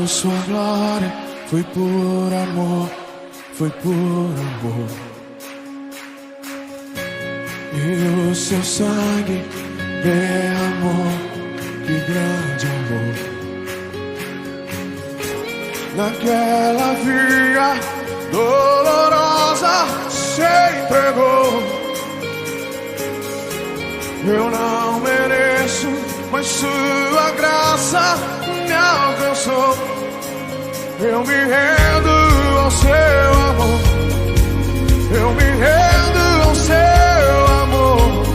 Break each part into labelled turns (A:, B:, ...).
A: sua glória, foi por amor, foi por amor. E o seu sangue derramou, que grande amor. Naquela via dolorosa se entregou. Eu não mereço, mas sua graça me alcançou. Eu me rendo ao seu amor. Eu me rendo ao seu amor.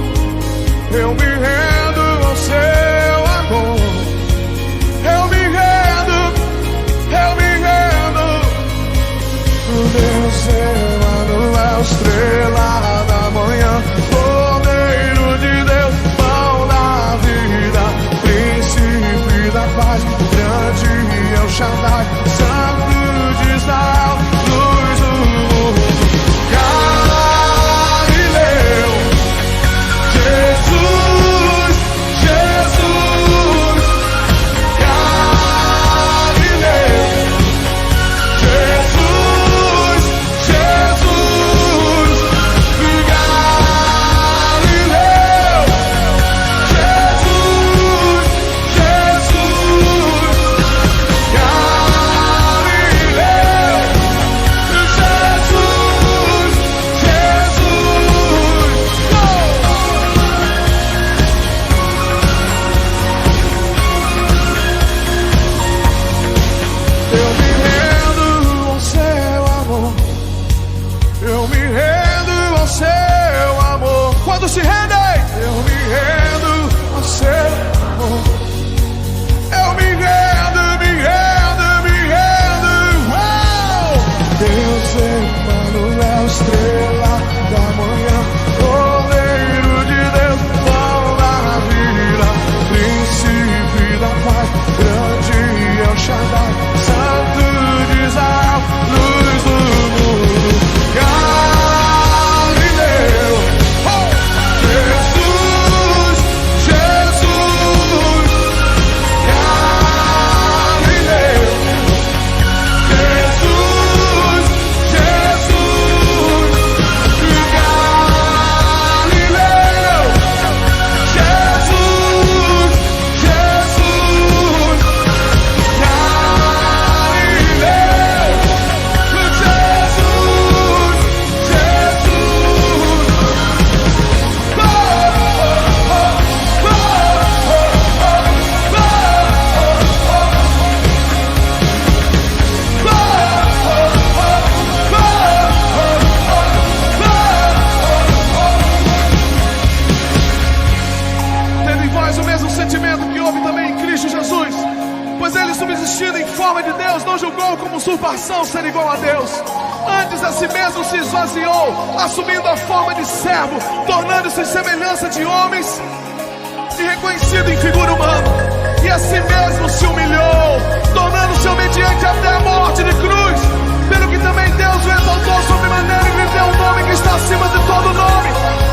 A: Eu me rendo ao seu amor. Eu me rendo, eu me rendo. O Deus Emanuel, estrela da manhã, Cordeiro de Deus, pão da vida, príncipe da paz, grande é o Shaddai, Santo de Israel, luz do mundo. Galileu, Jesus, Jesus. Galileu, Jesus, Jesus. Galileu, Jesus, Jesus. Galileu, eu me rendo ao seu amor. Eu me rendo ao seu amor. Quando se rendem, eu me rendo ao seu amor. Eu me rendo, me rendo, me rendo. Uau! Deus Emanuel, estrela da manhã, Cordeiro de Deus, pão da vida, príncipe da paz, grande é o Shaddai, Santo de Israel, luz do mundo. Galileu, oh! Jesus, Jesus. Galileu, Jesus, Jesus. Galileu, Jesus, Jesus. Tendo em vós o mesmo sentimento que houve também em Cristo Jesus, pois ele, subsistindo em forma de Deus, não julgou como usurpação ser igual a Deus. Antes a si mesmo se esvaziou, assumindo a forma de servo, tornando-se em semelhança de homens e reconhecido em figura humana. E a si mesmo se humilhou, tornando-se obediente até a morte de cruz. Pelo que também Deus o exaltou sobremaneira e lhe deu um nome que está acima de todo nome,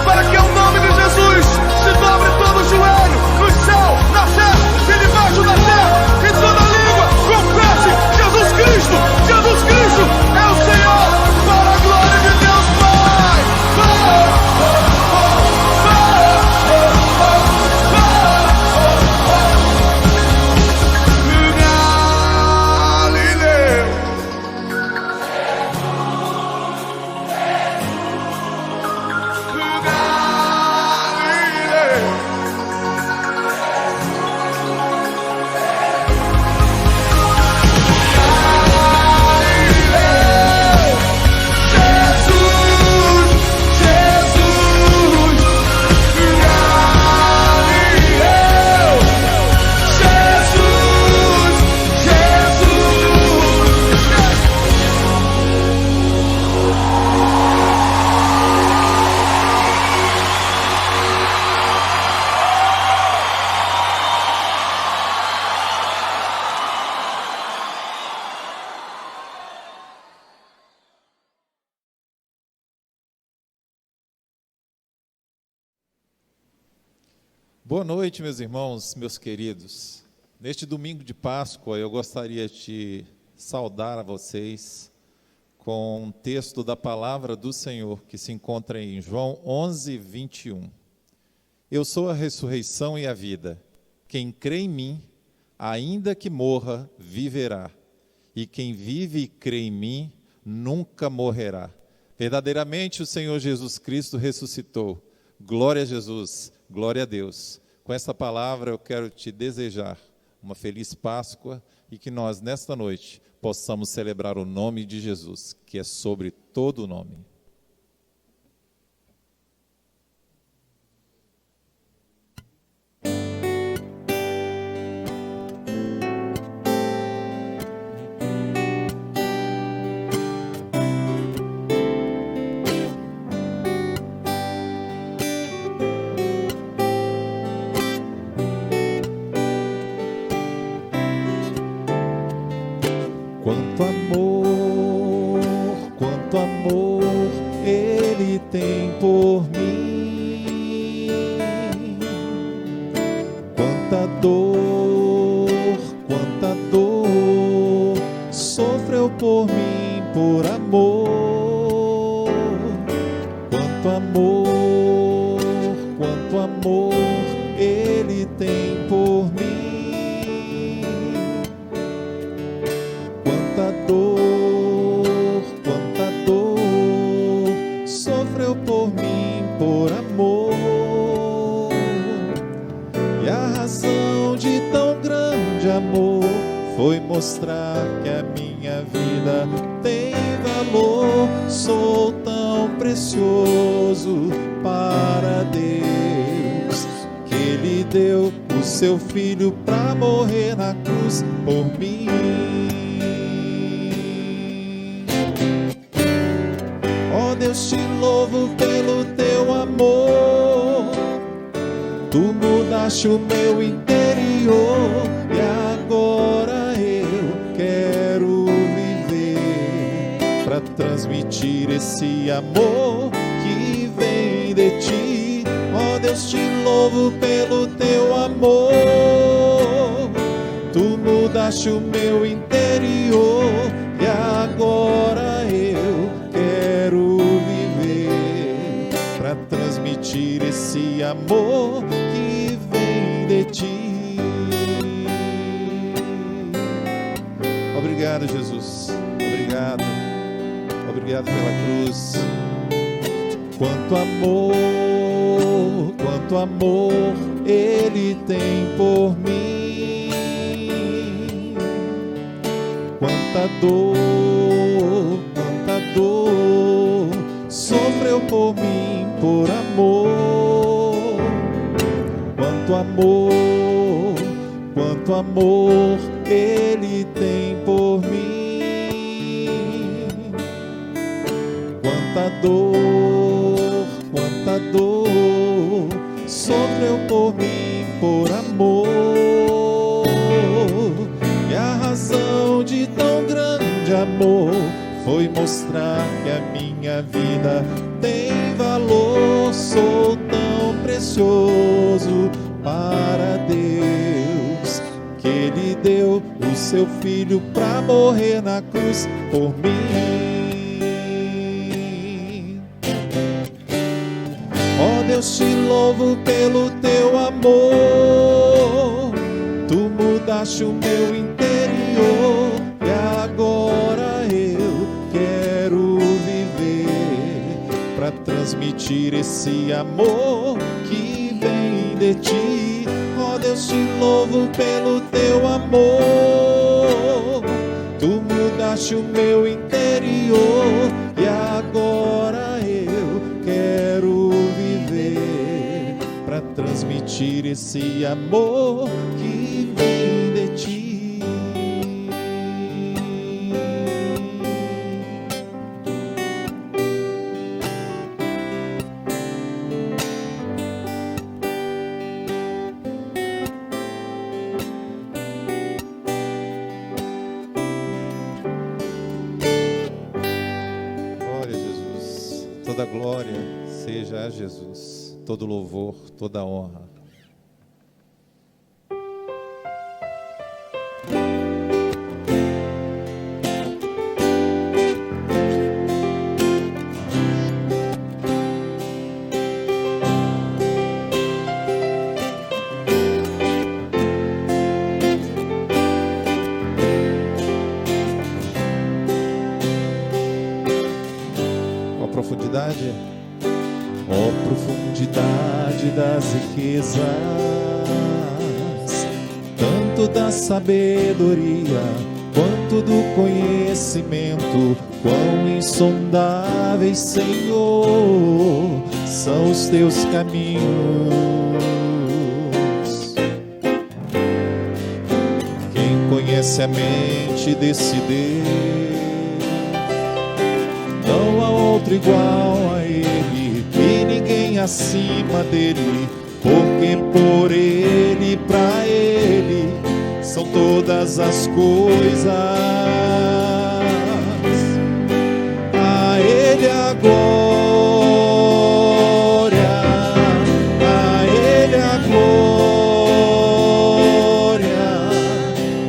A: para que ao nome de Jesus se dobre todo o joelho, no céu, na terra e debaixo da terra, e toda língua confesse: Jesus Cristo, Jesus Cristo é o Senhor, para a glória de Deus Pai.
B: Boa noite, meus irmãos, meus queridos. Neste domingo de Páscoa, eu gostaria de saudar a vocês com um texto da palavra do Senhor, que se encontra em João 11, 21. Eu sou a ressurreição e a vida. Quem crê em mim, ainda que morra, viverá. E quem vive e crê em mim, nunca morrerá. Verdadeiramente o Senhor Jesus Cristo ressuscitou. Glória a Jesus, glória a Deus. Com esta palavra eu quero te desejar uma feliz Páscoa e que nós, nesta noite, possamos celebrar o nome de Jesus, que é sobre todo o nome. Quanto amor Ele tem por mim, quanta dor sofreu por mim por amor, quanto amor Ele tem por mim, quanta dor sofreu por mim por amor, e a razão de tão grande amor foi mostrar que a minha vida tem valor. Sou tão precioso para Deus, que Ele deu o seu Filho para morrer na cruz por mim. Ó Deus, te louvo pelo teu amor, tu mudaste o meu interior, e agora eu quero viver para transmitir esse amor que vem de ti. Ó Deus, te louvo pelo teu amor, tu mudaste o meu interior, e agora eu quero viver para transmitir esse amor que vem de ti. Obrigado, Jesus. Obrigado pela cruz. Quanto amor Ele tem por mim, quanta dor sofreu por mim por amor, quanto amor Ele tem por mim, quanta dor sofreu por mim por amor, e a razão de tão grande amor foi mostrar que a minha vida tem valor. Sou tão precioso para Deus, que Ele deu o seu Filho para morrer na cruz por mim. Ó Deus, te louvo pelo teu amor, tu mudaste o meu interior, e agora eu quero viver para transmitir esse amor que vem de ti. Ó Deus, te louvo pelo teu amor, tu mudaste o meu interior, e agora eu quero viver para transmitir esse amor que vem de ti. Toda glória seja a Jesus, todo louvor, toda honra. profundidade, ó profundidade das riquezas, tanto da sabedoria quanto do conhecimento. Quão insondáveis, Senhor, são os teus caminhos. Quem conhece a mente desse Deus, não há outro igual a Ele, e ninguém acima dele, porque por Ele, pra Ele, são todas as coisas. A Ele a glória, a Ele a glória,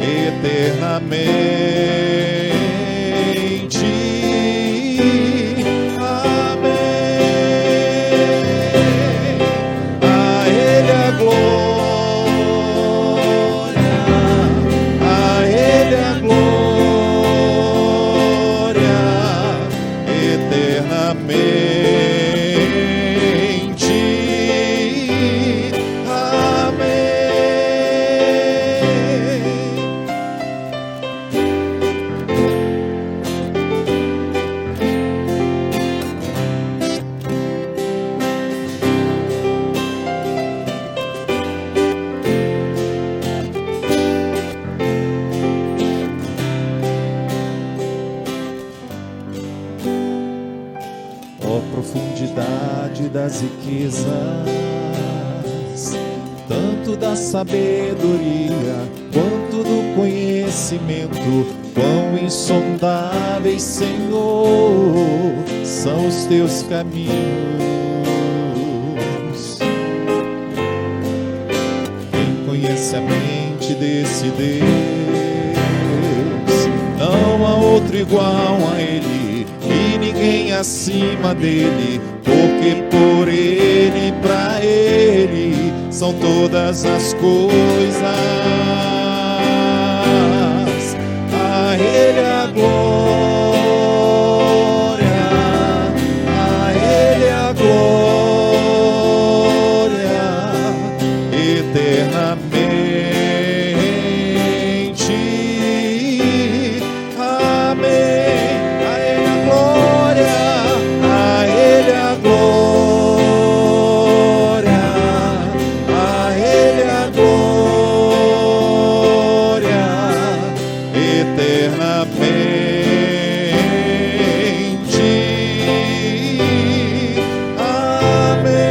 B: eternamente. Amém. A Ele a glória, a Ele a glória, eternamente. Amém. Ó profundidade das riquezas, tanto da sabedoria quanto do conhecimento. Quão insondáveis, Senhor, são os teus caminhos. Quem conhece a mente desse Deus, não há outro igual a Ele, e ninguém acima dele, porque por Ele, pra Ele, são todas as coisas. A Ele a glória, a Ele a glória, eternamente. Amém. A Ele a glória, a Ele a glória, a Ele a glória, eternamente. Amém.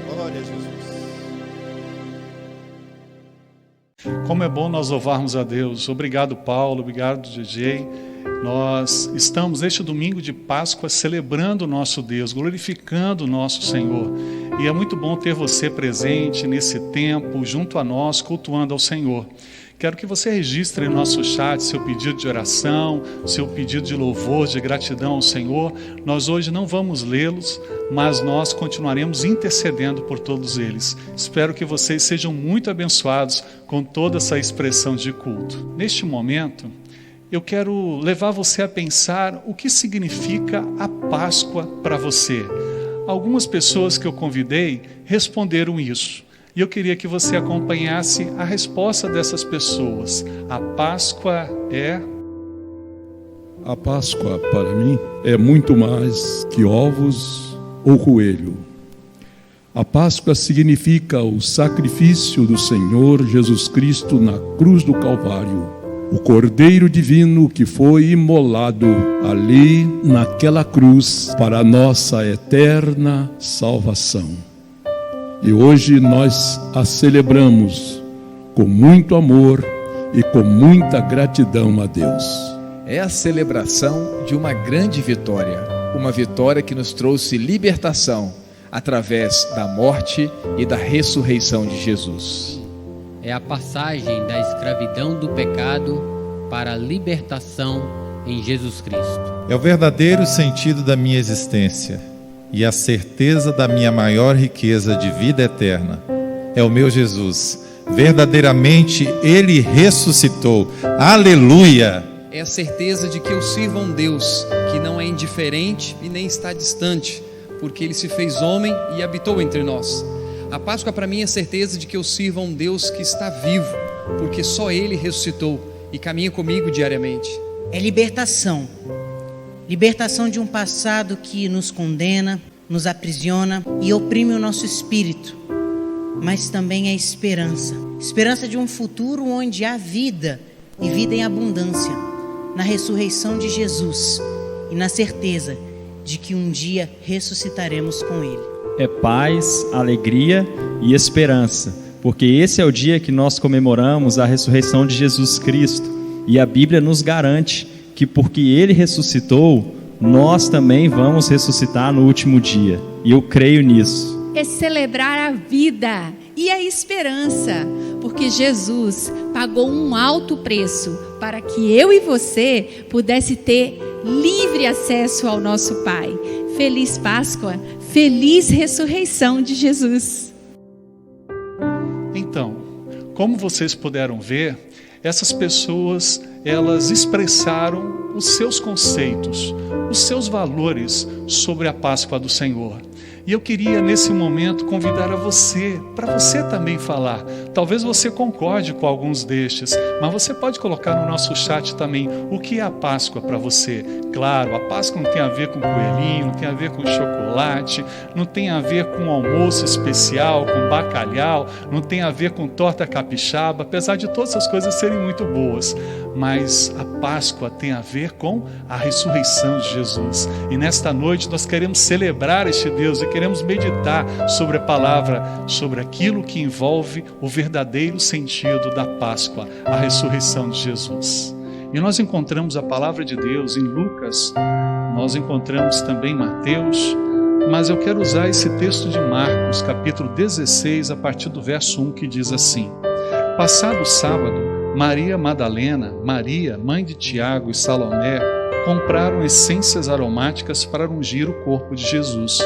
B: Glória a Jesus.
C: Como é bom nós louvarmos a Deus. Obrigado, Paulo. Obrigado, DJ. Nós estamos neste domingo de Páscoa celebrando o nosso Deus, glorificando o nosso Senhor. E é muito bom ter você presente nesse tempo, junto a nós, cultuando ao Senhor. Quero que você registre no nosso chat seu pedido de oração, seu pedido de louvor, de gratidão ao Senhor. Nós hoje não vamos lê-los, mas nós continuaremos intercedendo por todos eles. Espero que vocês sejam muito abençoados com toda essa expressão de culto. Neste momento, eu quero levar você a pensar o que significa a Páscoa para você. Algumas pessoas que eu convidei responderam isso. E eu queria que você acompanhasse a resposta dessas pessoas. A Páscoa é...
D: A Páscoa, para mim, é muito mais que ovos ou coelho. A Páscoa significa o sacrifício do Senhor Jesus Cristo na cruz do Calvário. O Cordeiro Divino que foi imolado ali naquela cruz para a nossa eterna salvação. E hoje nós a celebramos com muito amor e com muita gratidão a Deus.
E: É a celebração de uma grande vitória, uma vitória que nos trouxe libertação através da morte e da ressurreição de Jesus.
F: É a passagem da escravidão do pecado para a libertação em Jesus Cristo.
B: É o verdadeiro sentido da minha existência e a certeza da minha maior riqueza de vida eterna. É o meu Jesus, verdadeiramente Ele ressuscitou. Aleluia!
G: É a certeza de que eu sirvo a um Deus que não é indiferente e nem está distante, porque Ele se fez homem e habitou entre nós. A Páscoa para mim é a certeza de que eu sirvo a um Deus que está vivo, porque só Ele ressuscitou e caminha comigo diariamente.
H: É libertação. Libertação de um passado que nos condena, nos aprisiona e oprime o nosso espírito. Mas também é esperança. Esperança de um futuro onde há vida e vida em abundância, na ressurreição de Jesus e na certeza de que um dia ressuscitaremos com Ele.
I: É paz, alegria e esperança, porque esse é o dia que nós comemoramos a ressurreição de Jesus Cristo, e a Bíblia nos garante que porque Ele ressuscitou, nós também vamos ressuscitar no último dia, e eu creio nisso.
J: É celebrar a vida e a esperança, porque Jesus pagou um alto preço para que eu e você pudesse ter livre acesso ao nosso Pai. Feliz Páscoa, feliz ressurreição de Jesus.
C: Então, como vocês puderam ver, essas pessoas, elas expressaram os seus conceitos, os seus valores sobre a Páscoa do Senhor. E eu queria nesse momento convidar a você, para você também falar. Talvez você concorde com alguns destes, mas você pode colocar no nosso chat também o que é a Páscoa para você. Claro, a Páscoa não tem a ver com coelhinho, não tem a ver com chocolate, não tem a ver com almoço especial, com bacalhau, não tem a ver com torta capixaba, apesar de todas essas coisas serem muito boas. Mas a Páscoa tem a ver com a ressurreição de Jesus. E nesta noite nós queremos celebrar este Deus e queremos meditar sobre a palavra, sobre aquilo que envolve o verdadeiro sentido da Páscoa, a ressurreição de Jesus. E nós encontramos a palavra de Deus em Lucas, nós encontramos também em Mateus, mas eu quero usar esse texto de Marcos, capítulo 16, a partir do verso 1, que diz assim: Passado o sábado, Maria Madalena, Maria, mãe de Tiago e Salomé, compraram essências aromáticas para ungir o corpo de Jesus.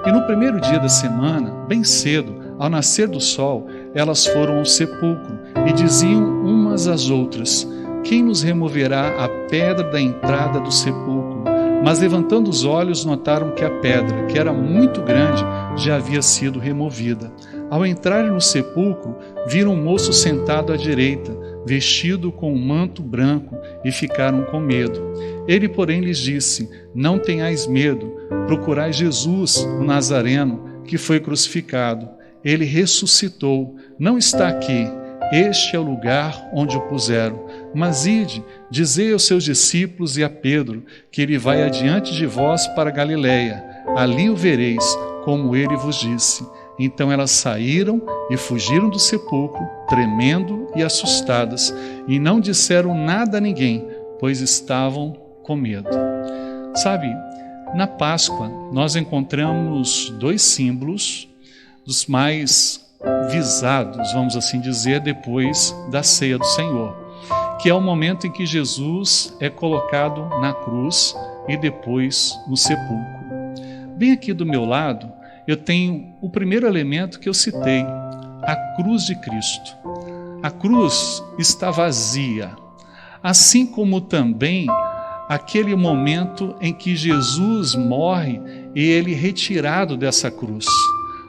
C: E no primeiro dia da semana, bem cedo, ao nascer do sol, elas foram ao sepulcro e diziam umas às outras: Quem nos removerá a pedra da entrada do sepulcro? Mas levantando os olhos, notaram que a pedra, que era muito grande, já havia sido removida. Ao entrarem no sepulcro, viram um moço sentado à direita, vestido com um manto branco, e ficaram com medo. Ele, porém, lhes disse: Não tenhais medo, procurai Jesus, o Nazareno, que foi crucificado. Ele ressuscitou, não está aqui. Este é o lugar onde o puseram. Mas ide, dizei aos seus discípulos e a Pedro, que ele vai adiante de vós para Galiléia. Ali o vereis, como ele vos disse. Então elas saíram e fugiram do sepulcro, tremendo e assustadas, e não disseram nada a ninguém, pois estavam com medo. Sabe, na Páscoa nós encontramos dois símbolos dos mais visados, vamos assim dizer, depois da ceia do Senhor, que é o momento em que Jesus é colocado na cruz e depois no sepulcro. Bem aqui do meu lado, eu tenho o primeiro elemento que eu citei, a cruz de Cristo. A cruz está vazia, assim como também aquele momento em que Jesus morre e ele é retirado dessa cruz.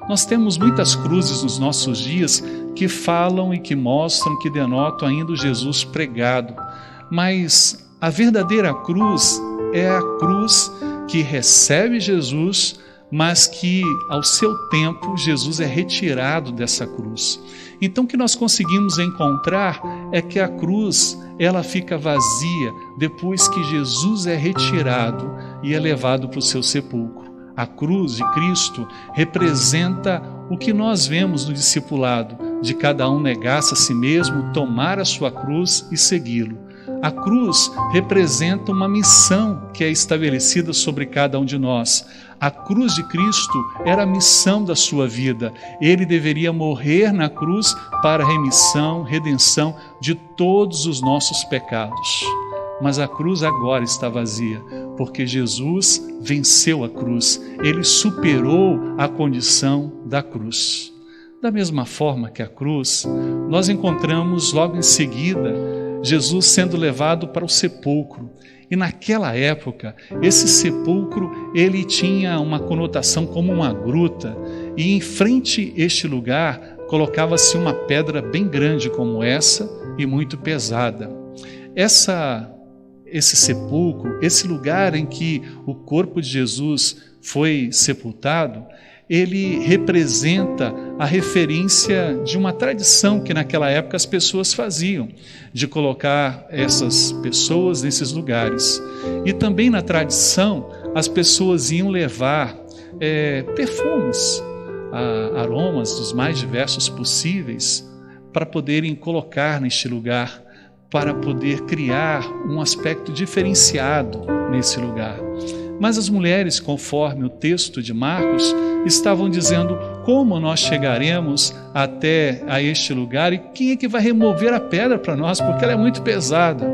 C: Nós temos muitas cruzes nos nossos dias que falam e que mostram, que denotam ainda o Jesus pregado, mas a verdadeira cruz é a cruz que recebe Jesus, mas que ao seu tempo Jesus é retirado dessa cruz. Então o que nós conseguimos encontrar é que a cruz ela fica vazia depois que Jesus é retirado e é levado para o seu sepulcro. A cruz de Cristo representa o que nós vemos no discipulado, de cada um negar-se a si mesmo, tomar a sua cruz e segui-lo. A cruz representa uma missão que é estabelecida sobre cada um de nós. A cruz de Cristo era a missão da sua vida. Ele deveria morrer na cruz para a remissão, redenção de todos os nossos pecados. Mas a cruz agora está vazia, porque Jesus venceu a cruz. Ele superou a condição da cruz. Da mesma forma que a cruz, nós encontramos logo em seguida Jesus sendo levado para o sepulcro. E naquela época, esse sepulcro, ele tinha uma conotação como uma gruta, e em frente a este lugar colocava-se uma pedra bem grande como essa e muito pesada. Esse sepulcro, esse lugar em que o corpo de Jesus foi sepultado, ele representa a referência de uma tradição que naquela época as pessoas faziam, de colocar essas pessoas nesses lugares. E também na tradição, as pessoas iam levar perfumes, aromas dos mais diversos possíveis, para poderem colocar neste lugar, para poder criar um aspecto diferenciado nesse lugar. Mas as mulheres, conforme o texto de Marcos, estavam dizendo como nós chegaremos até a este lugar e quem é que vai remover a pedra para nós, porque ela é muito pesada.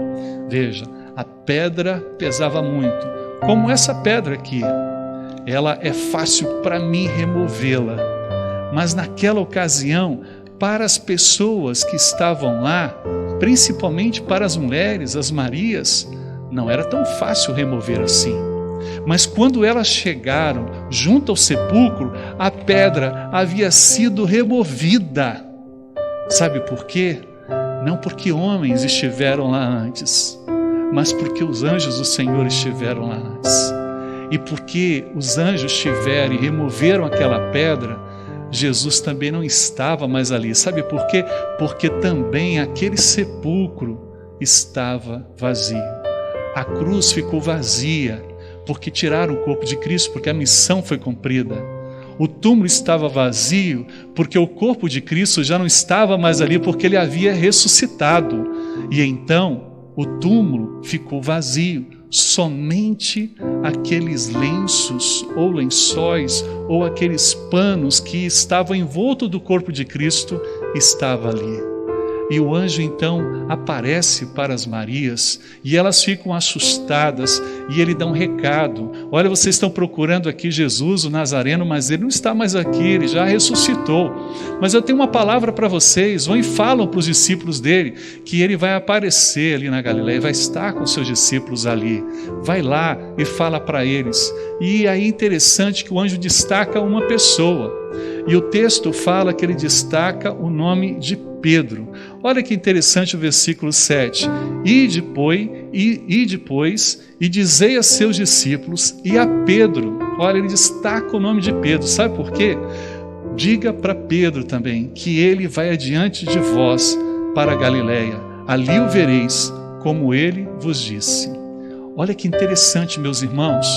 C: Veja, a pedra pesava muito, como essa pedra aqui. Ela é fácil para mim removê-la, mas naquela ocasião, para as pessoas que estavam lá, principalmente para as mulheres, as Marias, não era tão fácil remover assim. Mas quando elas chegaram junto ao sepulcro, a pedra havia sido removida. Sabe por quê? Não porque homens estiveram lá antes, mas porque os anjos do Senhor estiveram lá antes. E porque os anjos estiveram e removeram aquela pedra, Jesus também não estava mais ali. Sabe por quê? Porque também aquele sepulcro estava vazio. A cruz ficou vazia, porque tiraram o corpo de Cristo, porque a missão foi cumprida. O túmulo estava vazio, porque o corpo de Cristo já não estava mais ali, porque ele havia ressuscitado. E então, o túmulo ficou vazio. Somente aqueles lenços, ou lençóis, ou aqueles panos que estavam envoltos do corpo de Cristo, estava ali. E o anjo então aparece para as Marias e elas ficam assustadas e ele dá um recado. Olha, vocês estão procurando aqui Jesus, o Nazareno, mas ele não está mais aqui, ele já ressuscitou. Mas eu tenho uma palavra para vocês. Vão e falam para os discípulos dele que ele vai aparecer ali na Galileia, vai estar com seus discípulos ali. Vai lá e fala para eles. E aí é interessante que o anjo destaca uma pessoa. E o texto fala que ele destaca o nome de Pedro. Olha que interessante o versículo 7. E depois, dizei a seus discípulos e a Pedro. Olha, ele destaca o nome de Pedro. Sabe por quê? Diga para Pedro também que ele vai adiante de vós para a Galileia. Ali o vereis, como ele vos disse. Olha que interessante, meus irmãos.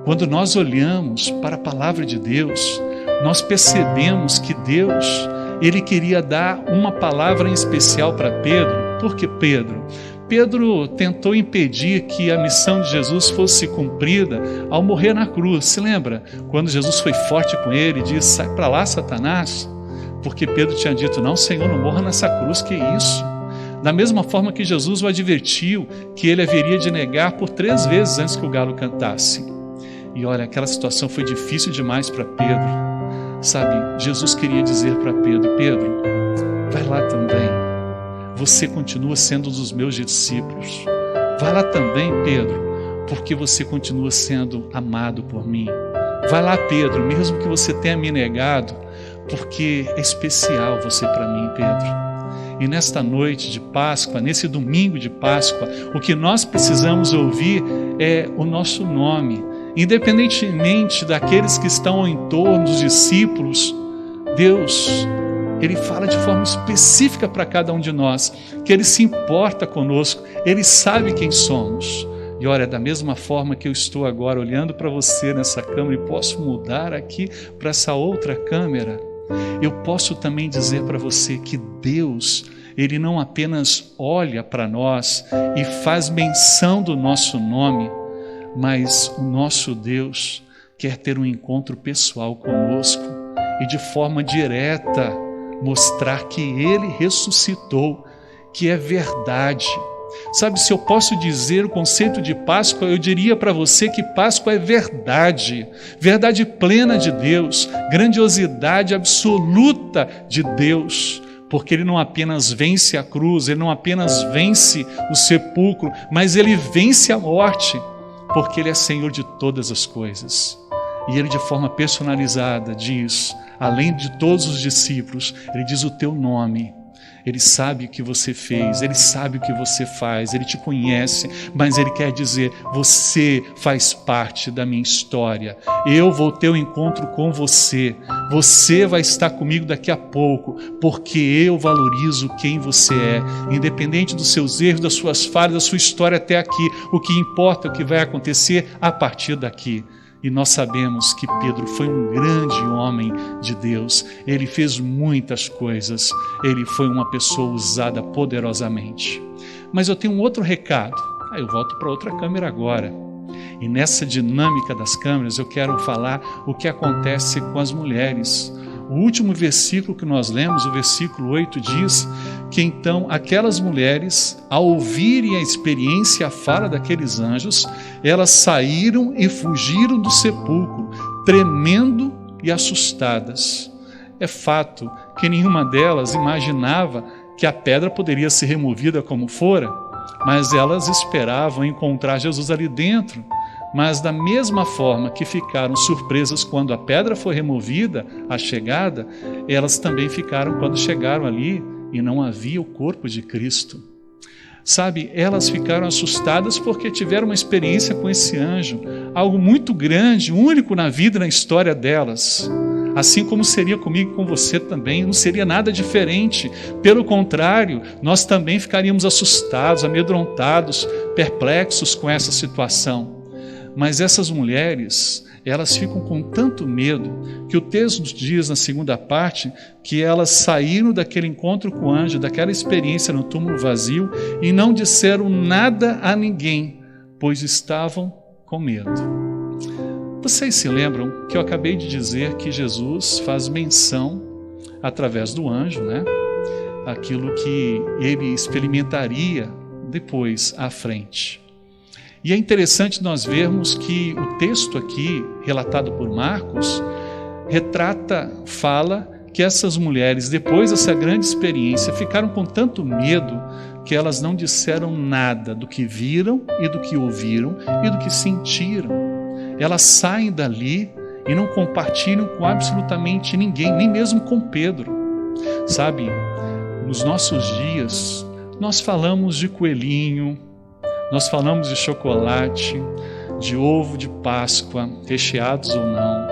C: Quando nós olhamos para a palavra de Deus, nós percebemos que Deus, ele queria dar uma palavra em especial para Pedro. Por que Pedro? Pedro tentou impedir que a missão de Jesus fosse cumprida ao morrer na cruz. Se lembra? Quando Jesus foi forte com ele e disse, sai para lá, Satanás. Porque Pedro tinha dito, não, Senhor, não morra nessa cruz, que isso? Da mesma forma que Jesus o advertiu que ele haveria de negar por 3 vezes antes que o galo cantasse. E olha, aquela situação foi difícil demais para Pedro. Sabe, Jesus queria dizer para Pedro, Pedro, vai lá também, você continua sendo um dos meus discípulos. Vai lá também, Pedro, porque você continua sendo amado por mim. Vai lá, Pedro, mesmo que você tenha me negado, porque é especial você para mim, Pedro. E nesta noite de Páscoa, nesse domingo de Páscoa, o que nós precisamos ouvir é o nosso nome. Independentemente daqueles que estão em torno dos discípulos, Deus, ele fala de forma específica para cada um de nós, que ele se importa conosco, ele sabe quem somos. E olha, da mesma forma que eu estou agora olhando para você nessa câmera e posso mudar aqui para essa outra câmera, eu posso também dizer para você que Deus, ele não apenas olha para nós e faz menção do nosso nome, mas o nosso Deus quer ter um encontro pessoal conosco e de forma direta mostrar que ele ressuscitou, que é verdade, Sabe, se eu posso dizer o conceito de Páscoa, eu diria para você que Páscoa é verdade, verdade plena de Deus, grandiosidade absoluta de Deus, porque Ele não apenas vence a cruz, Ele não apenas vence o sepulcro, mas Ele vence a morte, porque Ele é Senhor de todas as coisas. E Ele, de forma personalizada, diz, além de todos os discípulos, Ele diz o teu nome. Ele sabe o que você fez, Ele sabe o que você faz, Ele te conhece, mas Ele quer dizer, você faz parte da minha história. Eu vou ter um encontro com você. Você vai estar comigo daqui a pouco, porque eu valorizo quem você é. Independente dos seus erros, das suas falhas, da sua história até aqui, o que importa é o que vai acontecer a partir daqui. E nós sabemos que Pedro foi um grande homem de Deus. Ele fez muitas coisas. Ele foi uma pessoa usada poderosamente. Mas eu tenho um outro recado. Eu volto para outra câmera agora. E nessa dinâmica das câmeras eu quero falar o que acontece com as mulheres. O último versículo que nós lemos, o versículo 8, diz que então aquelas mulheres, ao ouvirem a experiência e a fala daqueles anjos, elas saíram e fugiram do sepulcro, tremendo e assustadas. É fato que nenhuma delas imaginava que a pedra poderia ser removida como fora, mas elas esperavam encontrar Jesus ali dentro. Mas da mesma forma que ficaram surpresas quando a pedra foi removida, a chegada, elas também ficaram quando chegaram ali e não havia o corpo de Cristo. Sabe, elas ficaram assustadas porque tiveram uma experiência com esse anjo, algo muito grande, único na vida e na história delas. Assim como seria comigo e com você também, não seria nada diferente. Pelo contrário, nós também ficaríamos assustados, amedrontados, perplexos com essa situação. Mas essas mulheres, elas ficam com tanto medo que o texto diz na segunda parte que elas saíram daquele encontro com o anjo, daquela experiência no túmulo vazio e não disseram nada a ninguém, pois estavam com medo. Vocês se lembram que eu acabei de dizer que Jesus faz menção, através do anjo, aquilo que ele experimentaria depois à frente. E é interessante nós vermos que o texto aqui, relatado por Marcos, fala que essas mulheres, depois dessa grande experiência, ficaram com tanto medo que elas não disseram nada do que viram e do que ouviram e do que sentiram. Elas saem dali e não compartilham com absolutamente ninguém, nem mesmo com Pedro. Sabe, nos nossos dias, nós falamos de coelhinho, nós falamos de chocolate, de ovo de Páscoa, recheados ou não.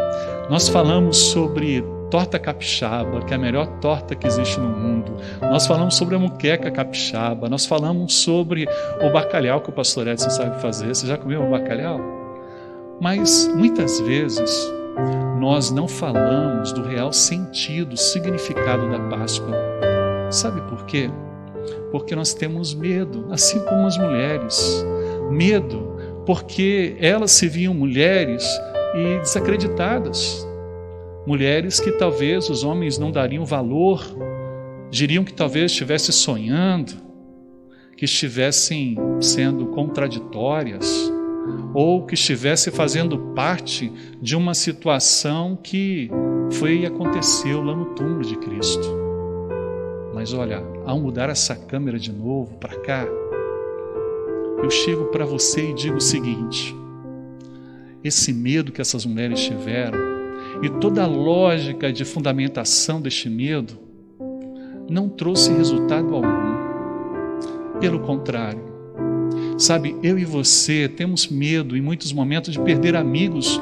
C: Nós falamos sobre torta capixaba, que é a melhor torta que existe no mundo. Nós falamos sobre a moqueca capixaba. Nós falamos sobre o bacalhau que o pastor Edson sabe fazer. Você já comeu o bacalhau? Mas muitas vezes nós não falamos do real sentido, significado da Páscoa. Sabe por quê? Porque nós temos medo, assim como as mulheres. Medo, porque elas se viam mulheres e desacreditadas. Mulheres que talvez os homens não dariam valor, diriam que talvez estivessem sonhando, que estivessem sendo contraditórias, ou que estivessem fazendo parte de uma situação que foi e aconteceu lá no túmulo de Cristo. Mas olha, ao mudar essa câmera de novo para cá, eu chego para você e digo o seguinte: esse medo que essas mulheres tiveram e toda a lógica de fundamentação deste medo não trouxe resultado algum. Pelo contrário, sabe, eu e você temos medo em muitos momentos de perder amigos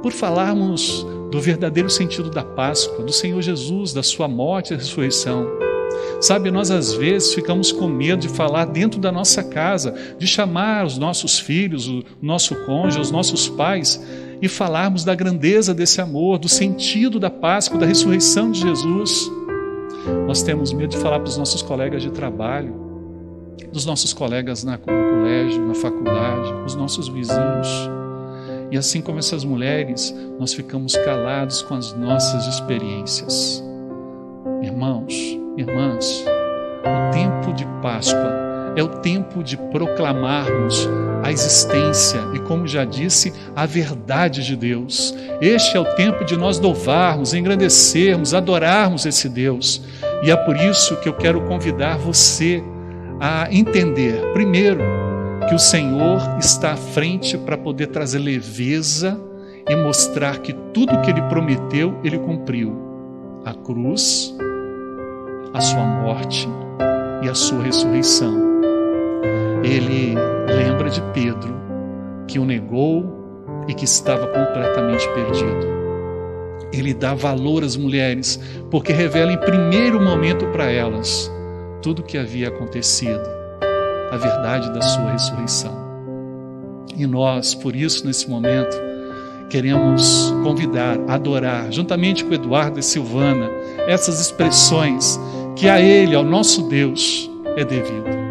C: por falarmos do verdadeiro sentido da Páscoa, do Senhor Jesus, da sua morte e ressurreição. Sabe, nós às vezes ficamos com medo de falar dentro da nossa casa, de chamar os nossos filhos, o nosso cônjuge, os nossos pais e falarmos da grandeza desse amor, do sentido da Páscoa, da ressurreição de Jesus. Nós temos medo de falar para os nossos colegas de trabalho, dos nossos colegas no colégio, na faculdade, os nossos vizinhos. E assim como essas mulheres, nós ficamos calados com as nossas experiências. Irmãos, irmãs, o tempo de Páscoa é o tempo de proclamarmos a existência e, como já disse, a verdade de Deus. Este é o tempo de nós louvarmos, engrandecermos, adorarmos esse Deus. E é por isso que eu quero convidar você a entender, primeiro, que o Senhor está à frente para poder trazer leveza e mostrar que tudo que Ele prometeu, Ele cumpriu. A cruz, a sua morte e a sua ressurreição. Ele lembra de Pedro, que o negou e que estava completamente perdido. Ele dá valor às mulheres, porque revela em primeiro momento para elas tudo o que havia acontecido, a verdade da sua ressurreição. E nós, por isso, nesse momento, queremos convidar, adorar, juntamente com Eduardo e Silvana, essas expressões que a Ele, ao nosso Deus, é devido.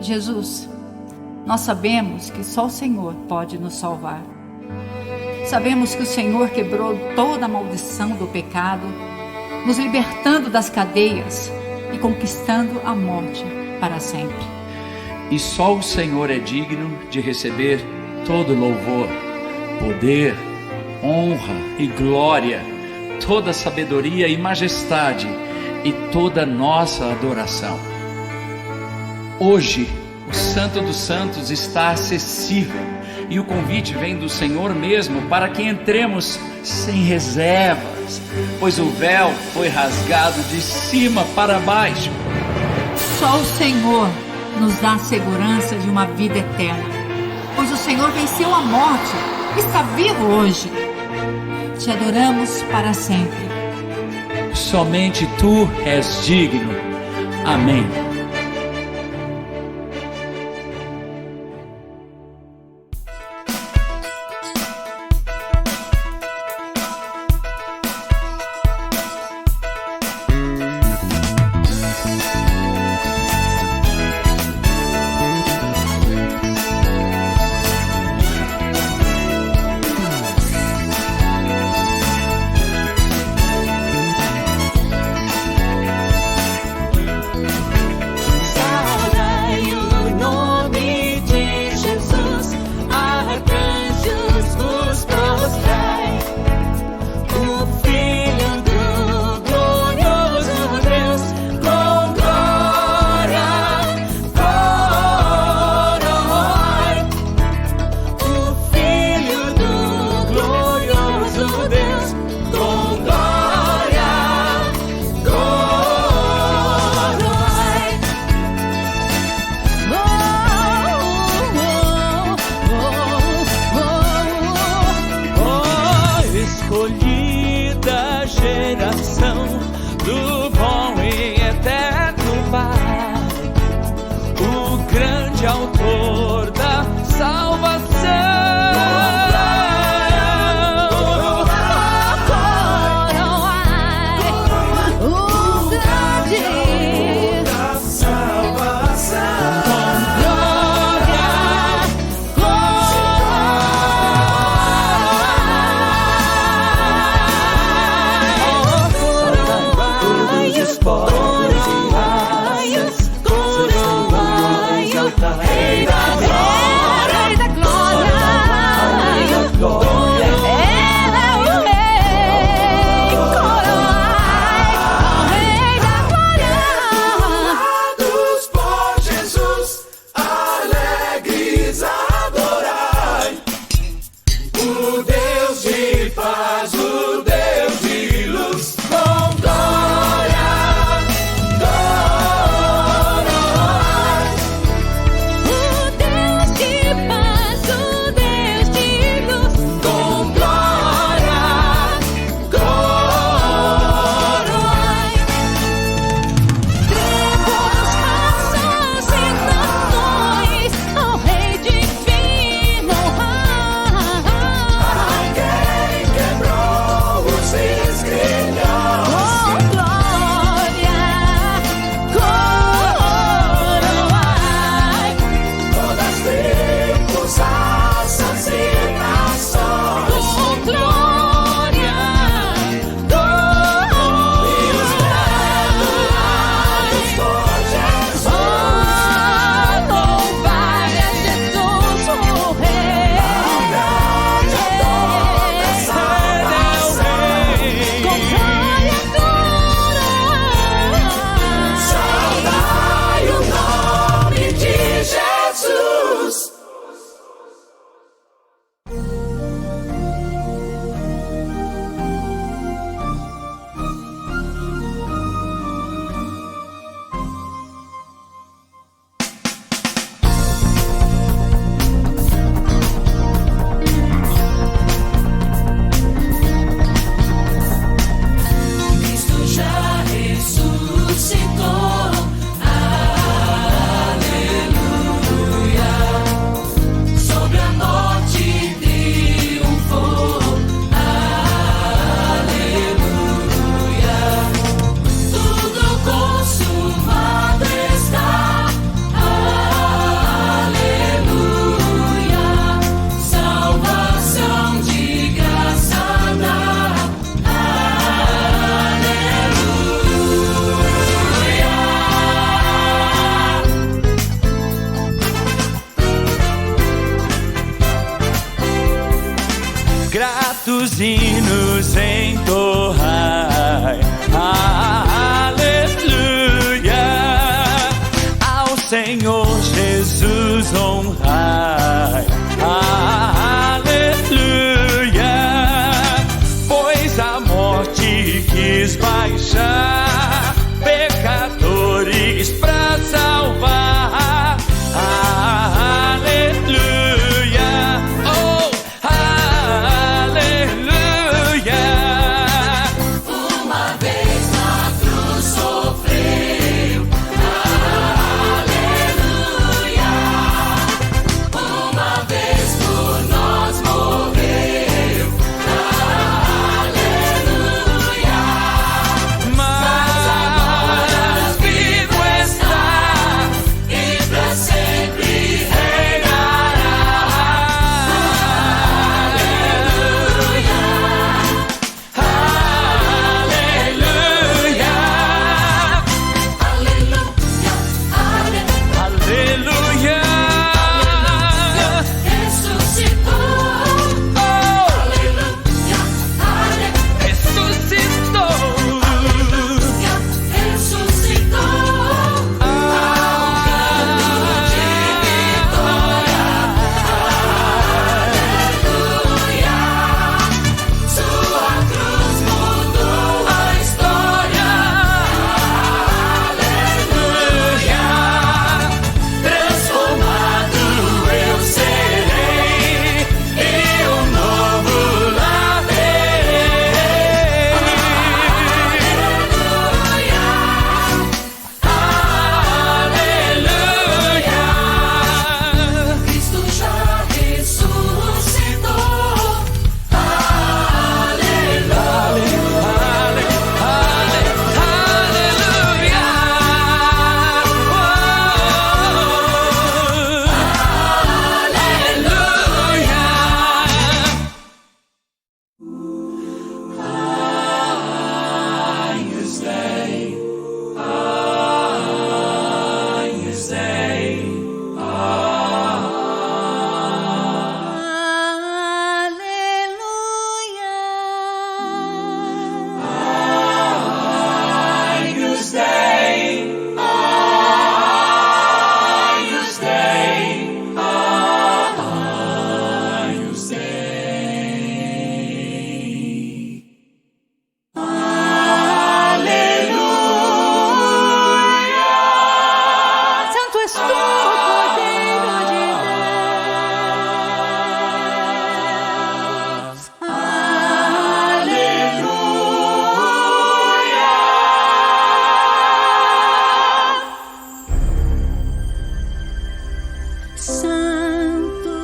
K: Jesus, nós sabemos que só o Senhor pode nos salvar. Sabemos que o Senhor quebrou toda a maldição do pecado, nos libertando das cadeias e conquistando a morte para sempre.
L: E só o Senhor é digno de receber todo louvor, poder, honra e glória, toda sabedoria e majestade e toda nossa adoração. Hoje, o Santo dos Santos está acessível e o convite vem do Senhor mesmo para que entremos sem reservas, pois o véu foi rasgado de cima para baixo.
K: Só o Senhor nos dá a segurança de uma vida eterna, pois o Senhor venceu a morte, está vivo hoje. Te adoramos para sempre.
L: Somente Tu és digno. Amém.
M: Escolhida geração do bom e eterno Pai, o grande autor da salvação.
N: Todos os povos
M: hinos entoai, aleluia, ao Senhor Jesus honrai, aleluia, pois a morte quis baixar pecadores pra salvar, aleluia, oh, aleluia.
N: Uma vez na cruz sofreu, aleluia. Uma vez por nós morreu, aleluia. Mas agora vivo está e pra sempre reinará, aleluia,
M: Aleluia, aleluia,
N: ressuscitou, aleluia,
M: ressuscitou,
N: ressuscitou, ao canto de vitória, aleluia, sua cruz mudou a história, aleluia,
M: transformado eu serei e um novo lar verei, aleluia,
N: Cristo já ressuscitou,
O: Santo és tu, Cordeiro de Deus. Santo,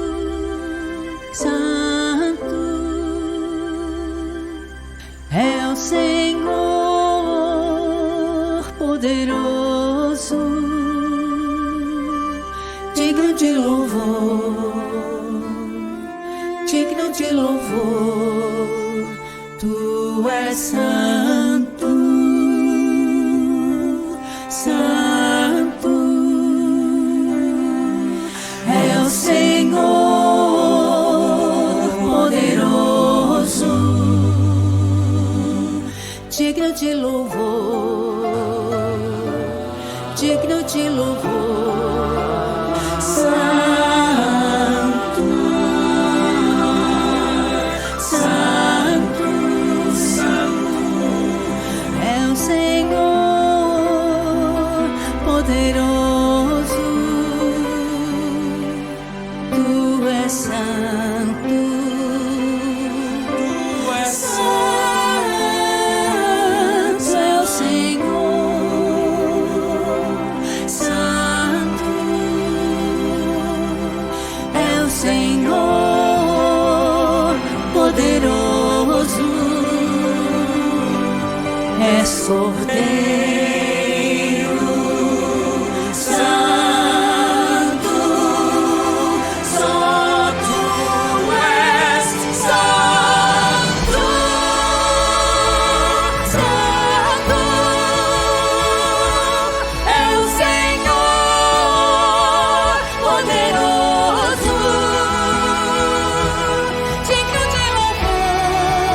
O: Santo é o Senhor poderoso, digno de louvor, digno de louvor. Tu és santo, santo é o Senhor poderoso, digno de louvor, digno de louvor. Santo, santo, santo é o Senhor poderoso. Tu és santo, tu és santo, é o Senhor, santo é o Senhor poderoso, é sorteiro, santo, só tu és santo, santo é o Senhor poderoso, digno de louvor,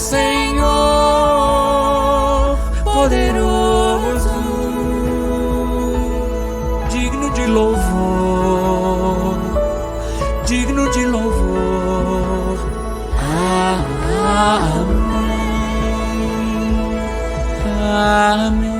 M: Senhor poderoso, digno de louvor, digno de louvor. Amém.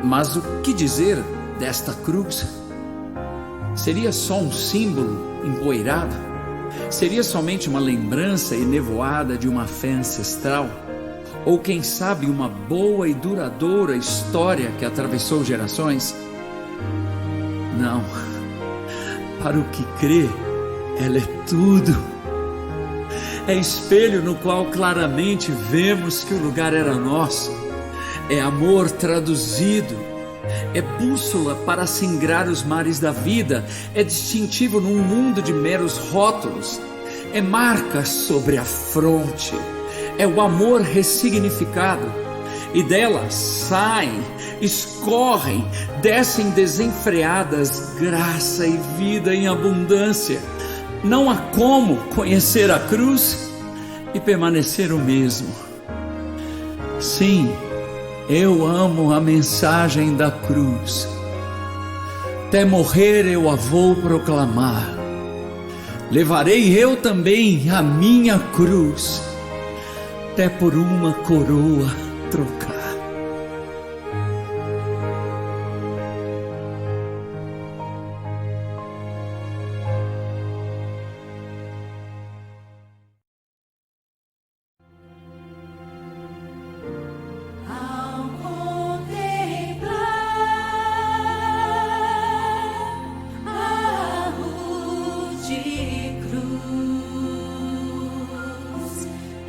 L: Mas o que dizer desta cruz? Seria só um símbolo empoeirado? Seria somente uma lembrança enevoada de uma fé ancestral? Ou quem sabe uma boa e duradoura história que atravessou gerações? Não. Para o que crê, ela é tudo. É espelho no qual claramente vemos que o lugar era nosso. É amor traduzido. É bússola para singrar os mares da vida. É distintivo num mundo de meros rótulos. É marca sobre a fronte. É o amor ressignificado. E dela saem, escorrem, descem desenfreadas graça e vida em abundância. Não há como conhecer a cruz e permanecer o mesmo. Sim, eu amo a mensagem da cruz. Até morrer eu a vou proclamar. Levarei eu também a minha cruz, até por uma coroa trocar.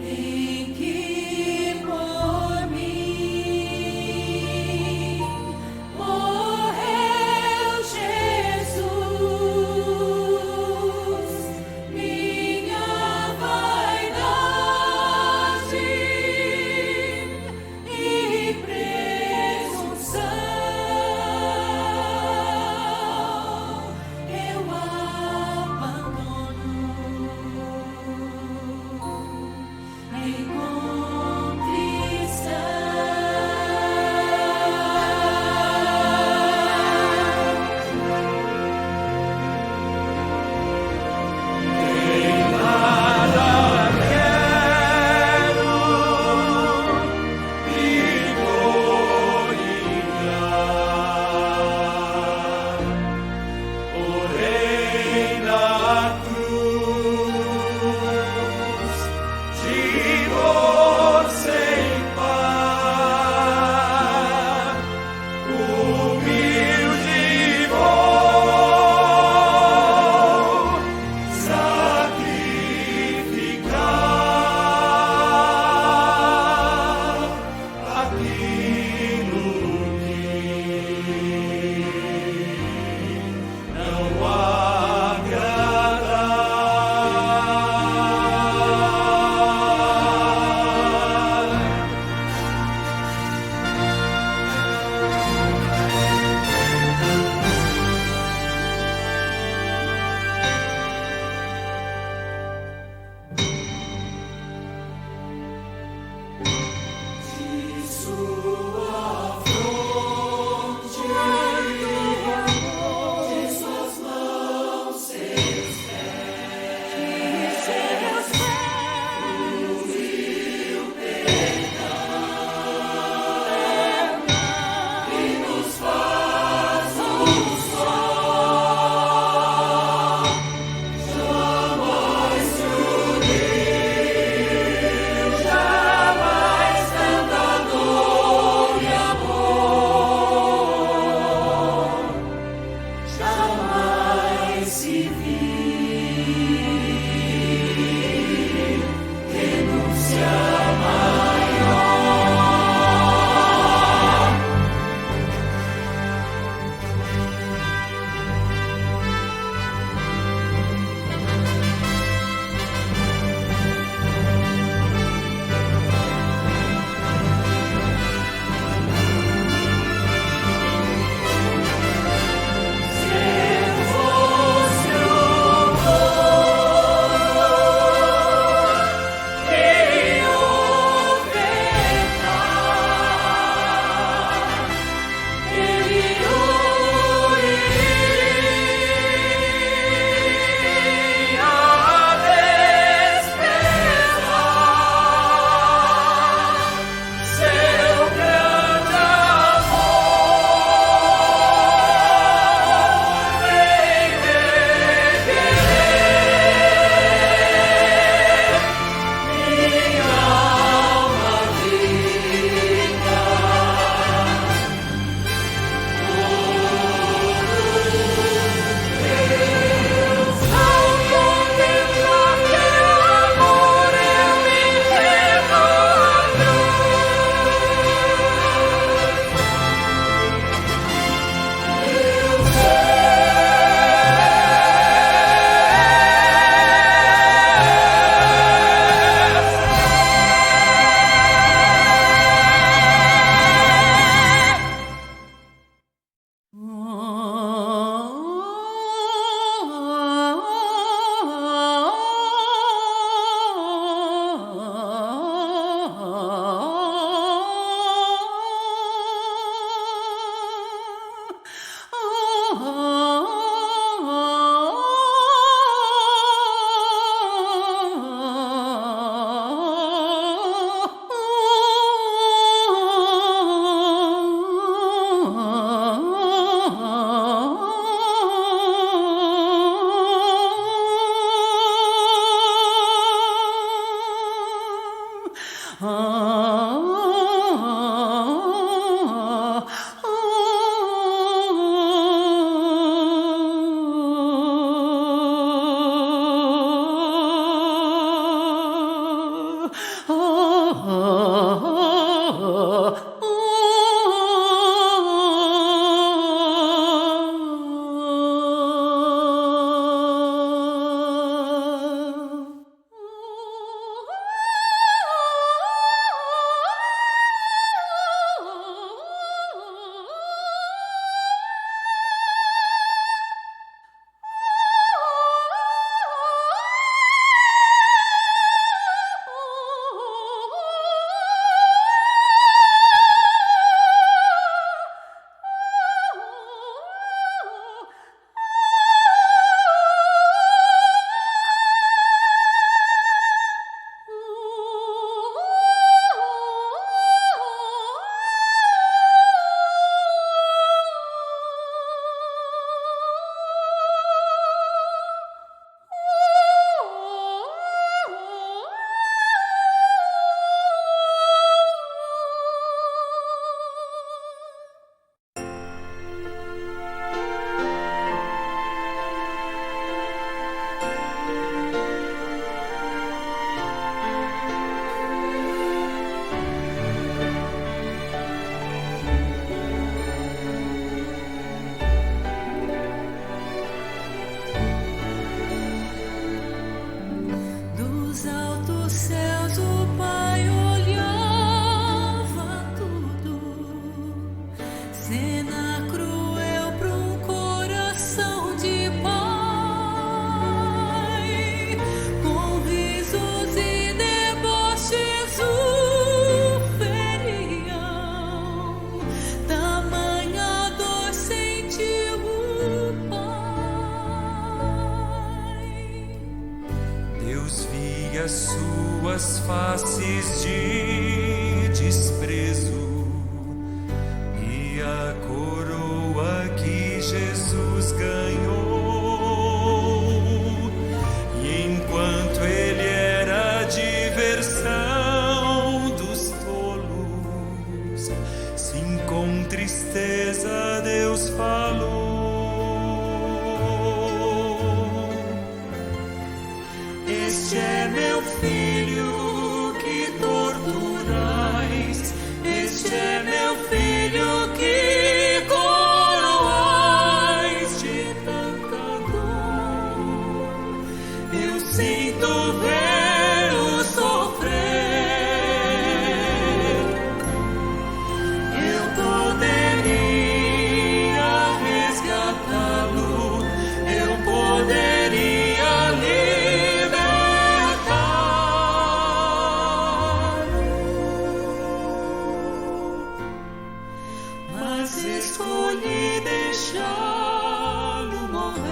O: Em que por mim cena cruel para um coração de pai, com risos e deboches o feriam, tamanha dor sentiu o pai.
M: Deus via suas faces de desprezo e a coroa que Jesus ganhou. E enquanto ele era a diversão dos tolos, sim, com tristeza Deus falou: este é meu filho que torturais, este é meu filho que coroais. De tanta dor eu sinto vê-lo sofrer. Eu poderia resgatá-lo, eu poderia libertá-lo, mas escolhi deixá-lo morrer.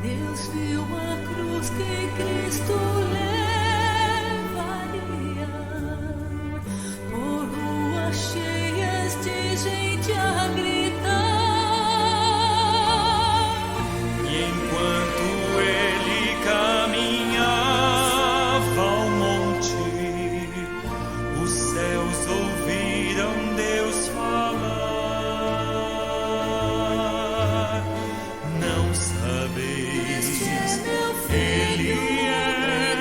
M: Deus viu a cruz que Cristo levaria por ruas cheias de gente a gritar. E enquanto ele caminhava ao monte, os céus ouviram Deus falar: não sabeis, ele é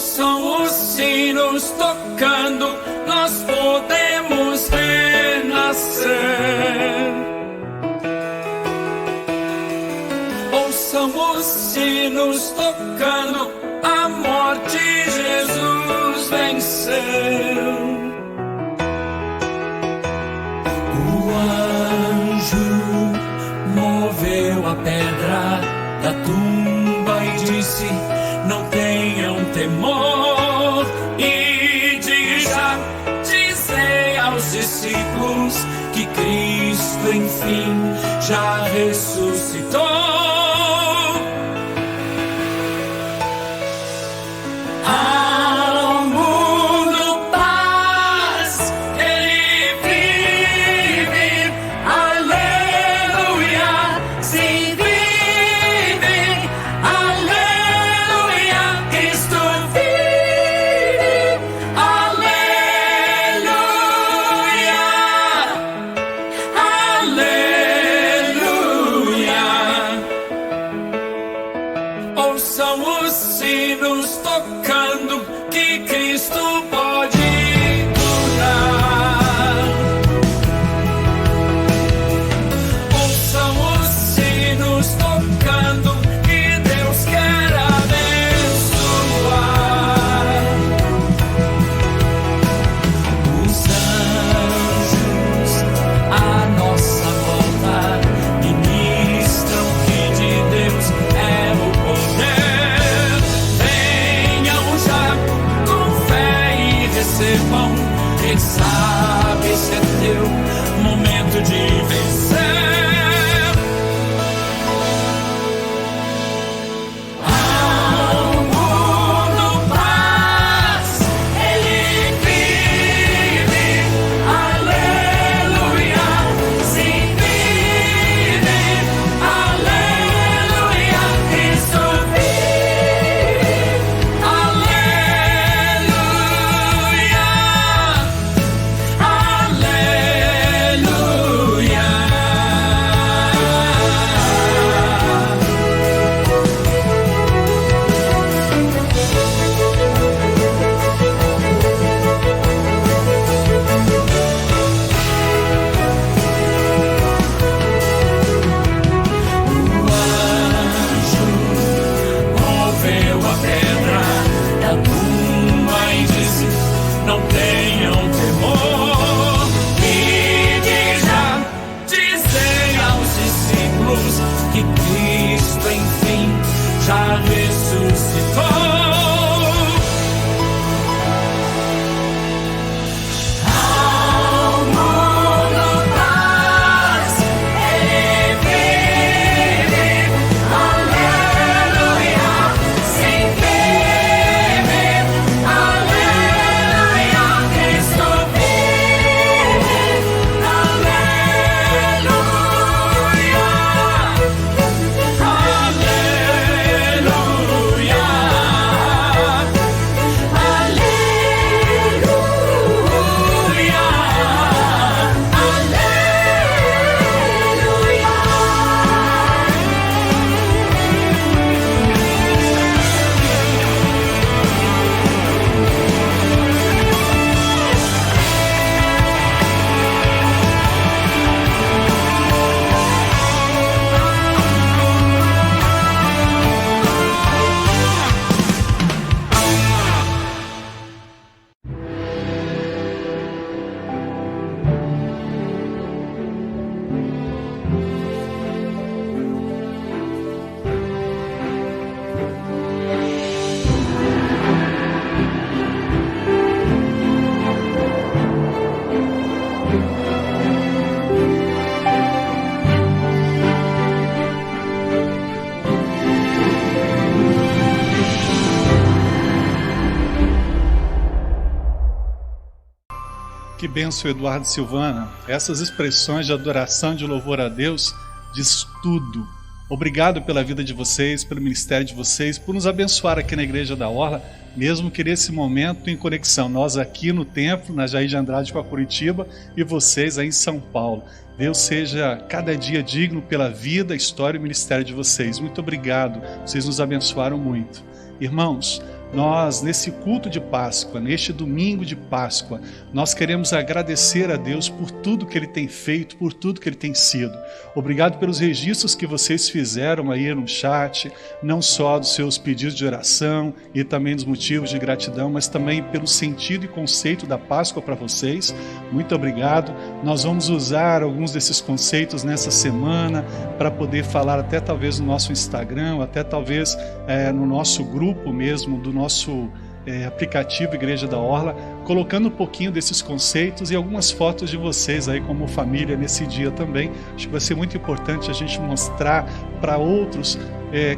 L: Ouçam os sinos tocando, nós podemos renascer. Ouçam os sinos tocando, a morte Jesus venceu. O anjo moveu a pedra da tumba e disse: não tenham temor. E dizei aos discípulos que Cristo enfim já ressuscitou. Ao mundo paz, Ele vive, aleluia, sim vive, aleluia, Cristo vive, aleluia, aleluia. Ouçam os sinos tocando, que Cristo pode curar. Ouçam os sinos tocando, que Deus quer abençoar. Os anjos à nossa volta ministram que de Deus é o poder. Venham já com fé e recebam. Quem sabe esse é teu momento de vencer. Ao mundo paz, Ele vive, aleluia, sim vive, aleluia, Cristo vive, aleluia, moveu a pedra da tumba e disse: não tenham temor. E dizei aos discípulos que Cristo enfim já ressuscitou. Ao mundo paz, Ele vive, aleluia, sim vive, aleluia, Cristo vive, aleluia,
C: Que bênção, Eduardo Silvana. Essas expressões de adoração, de louvor a Deus, diz tudo. Obrigado pela vida de vocês, pelo ministério de vocês, por nos abençoar aqui na Igreja da Orla, mesmo que nesse momento em conexão. Nós aqui no templo, na Jair de Andrade com a Curitiba, e vocês aí em São Paulo. Deus seja cada dia digno pela vida, história e ministério de vocês. Muito obrigado, vocês nos abençoaram muito. Irmãos, nós, nesse culto de Páscoa, neste domingo de Páscoa, nós queremos agradecer a Deus por tudo que Ele tem feito, por tudo que Ele tem sido. Obrigado pelos registros que vocês fizeram aí no chat, não só dos seus pedidos de oração e também dos motivos de gratidão, mas também pelo sentido e conceito da Páscoa para vocês. Muito obrigado. Nós vamos usar alguns desses conceitos nessa semana para poder falar até talvez no nosso Instagram, até talvez no nosso grupo mesmo, do nosso aplicativo Igreja da Orla, colocando um pouquinho desses conceitos e algumas fotos de vocês aí como família nesse dia também. Acho que vai ser muito importante a gente mostrar para outros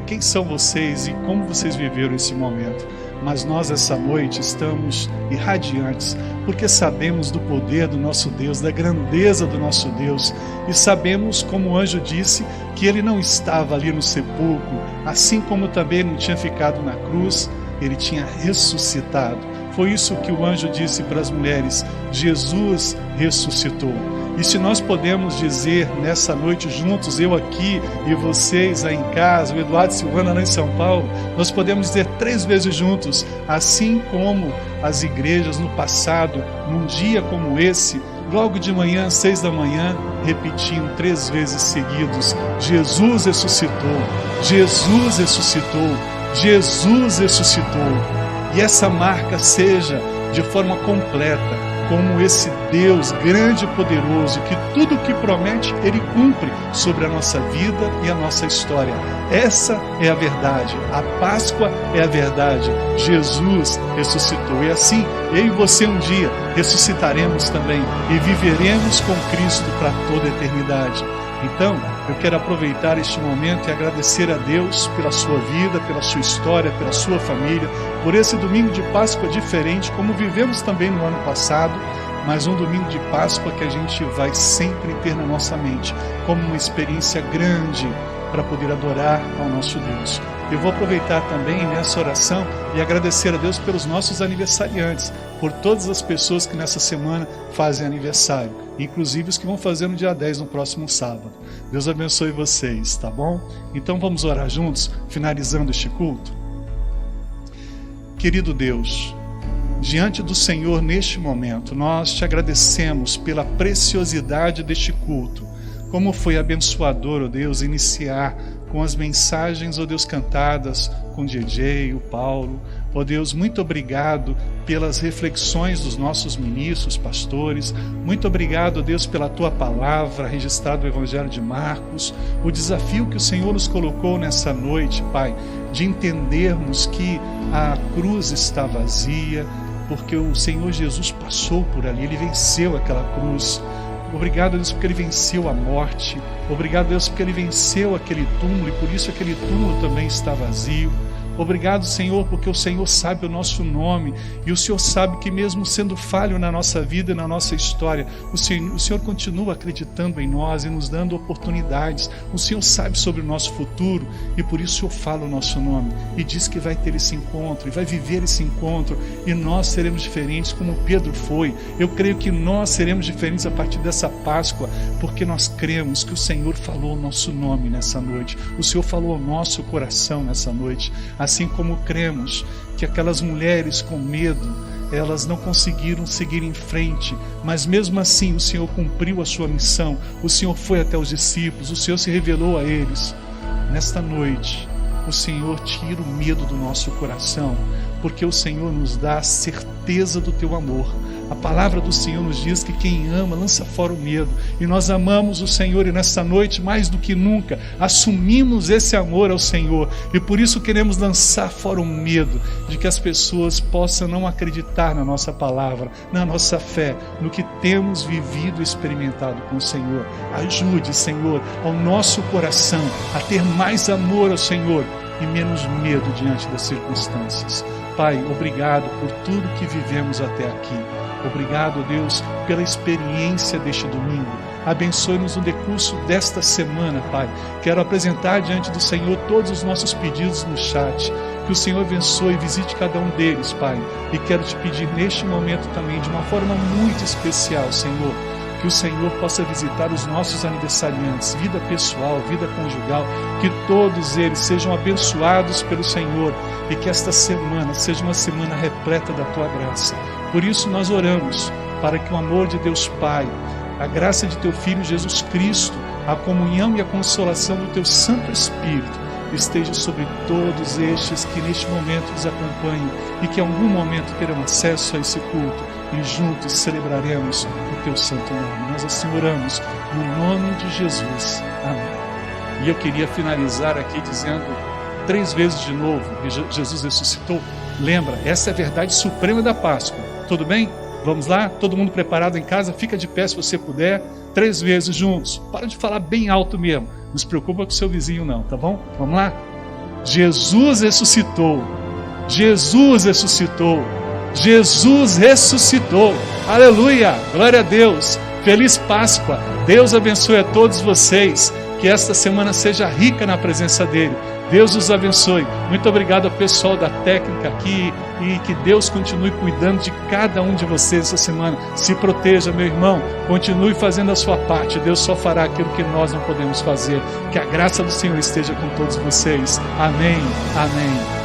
C: quem são vocês e como vocês viveram esse momento. Mas nós essa noite estamos irradiantes, porque sabemos do poder do nosso Deus, da grandeza do nosso Deus, e sabemos, como o anjo disse, que Ele não estava ali no sepulcro, assim como também não tinha ficado na cruz, Ele tinha ressuscitado. Foi isso que o anjo disse para as mulheres: Jesus ressuscitou. E se nós podemos dizer nessa noite juntos, eu aqui e vocês aí em casa, o Eduardo e Silvana lá em São Paulo, nós podemos dizer 3 vezes juntos, assim como as igrejas no passado, num dia como esse, logo de manhã, 6 da manhã, repetiam 3 vezes seguidos: Jesus ressuscitou, Jesus ressuscitou, Jesus ressuscitou. E essa marca seja de forma completa, como esse Deus grande e poderoso, que tudo o que promete, Ele cumpre sobre a nossa vida e a nossa história. Essa é a verdade, a Páscoa é a verdade, Jesus ressuscitou. E assim, eu e você um dia ressuscitaremos também e viveremos com Cristo para toda a eternidade. Então, eu quero aproveitar este momento e agradecer a Deus pela sua vida, pela sua história, pela sua família, por esse domingo de Páscoa diferente, como vivemos também no ano passado, mas um domingo de Páscoa que a gente vai sempre ter na nossa mente, como uma experiência grande para poder adorar ao nosso Deus. Eu vou aproveitar também nessa oração e agradecer a Deus pelos nossos aniversariantes, por todas as pessoas que nessa semana fazem aniversário, inclusive os que vão fazer no dia 10, no próximo sábado. Deus abençoe vocês, tá bom? Então vamos orar juntos, finalizando este culto. Querido Deus, diante do Senhor neste momento, nós te agradecemos pela preciosidade deste culto. Como foi abençoador, ó Deus, iniciar com as mensagens, ó Deus, cantadas com o DJ, o Paulo. Ó Deus, muito obrigado pelas reflexões dos nossos ministros, pastores. Muito obrigado, ó Deus, pela Tua palavra registrada no Evangelho de Marcos. O desafio que o Senhor nos colocou nessa noite, Pai, de entendermos que a cruz está vazia, porque o Senhor Jesus passou por ali, Ele venceu aquela cruz. Obrigado, Deus, porque Ele venceu a morte. Obrigado, Deus, porque Ele venceu aquele túmulo e por isso aquele túmulo também está vazio. Obrigado, Senhor, porque o Senhor sabe o nosso nome e o Senhor sabe que mesmo sendo falho na nossa vida e na nossa história, o Senhor continua acreditando em nós e nos dando oportunidades. O Senhor sabe sobre o nosso futuro e por isso o Senhor fala o nosso nome e diz que vai ter esse encontro e vai viver esse encontro e nós seremos diferentes como Pedro foi. Eu creio que nós seremos diferentes a partir dessa Páscoa, porque nós cremos que o Senhor falou o nosso nome nessa noite, o Senhor falou ao nosso coração nessa noite. Assim como cremos que aquelas mulheres com medo, elas não conseguiram seguir em frente, mas mesmo assim o Senhor cumpriu a sua missão, o Senhor foi até os discípulos, o Senhor se revelou a eles. Nesta noite, o Senhor tira o medo do nosso coração, porque o Senhor nos dá a certeza do Teu amor. A palavra do Senhor nos diz que quem ama lança fora o medo. E nós amamos o Senhor e nesta noite, mais do que nunca, assumimos esse amor ao Senhor. E por isso queremos lançar fora o medo de que as pessoas possam não acreditar na nossa palavra, na nossa fé, no que temos vivido e experimentado com o Senhor. Ajude, Senhor, ao nosso coração a ter mais amor ao Senhor e menos medo diante das circunstâncias. Pai, obrigado por tudo que vivemos até aqui. Obrigado, Deus, pela experiência deste domingo. Abençoe-nos no decurso desta semana, Pai. Quero apresentar diante do Senhor todos os nossos pedidos no chat. Que o Senhor abençoe e visite cada um deles, Pai. E quero te pedir neste momento também, de uma forma muito especial, Senhor, que o Senhor possa visitar os nossos aniversariantes, vida pessoal, vida conjugal, que todos eles sejam abençoados pelo Senhor e que esta semana seja uma semana repleta da Tua graça. Por isso nós oramos para que o amor de Deus Pai, a graça de Teu Filho Jesus Cristo, a comunhão e a consolação do Teu Santo Espírito esteja sobre todos estes que neste momento nos acompanham e que em algum momento terão acesso a esse culto e juntos celebraremos o Teu santo nome. Nós assim oramos no nome de Jesus. Amém. E eu queria finalizar aqui dizendo 3 vezes de novo que Jesus ressuscitou. Lembra, essa é a verdade suprema da Páscoa. Tudo bem? Vamos lá? Todo mundo preparado em casa? Fica de pé se você puder. 3 vezes juntos. Para de falar bem alto mesmo. Não se preocupa com o seu vizinho não, tá bom? Vamos lá? Jesus ressuscitou. Jesus ressuscitou. Jesus ressuscitou. Aleluia! Glória a Deus. Feliz Páscoa. Deus abençoe a todos vocês. Que esta semana seja rica na presença dEle. Deus os abençoe. Muito obrigado ao pessoal da técnica aqui e que Deus continue cuidando de cada um de vocês essa semana. Se proteja, meu irmão. Continue fazendo a sua parte. Deus só fará aquilo que nós não podemos fazer. Que a graça do Senhor esteja com todos vocês. Amém. Amém.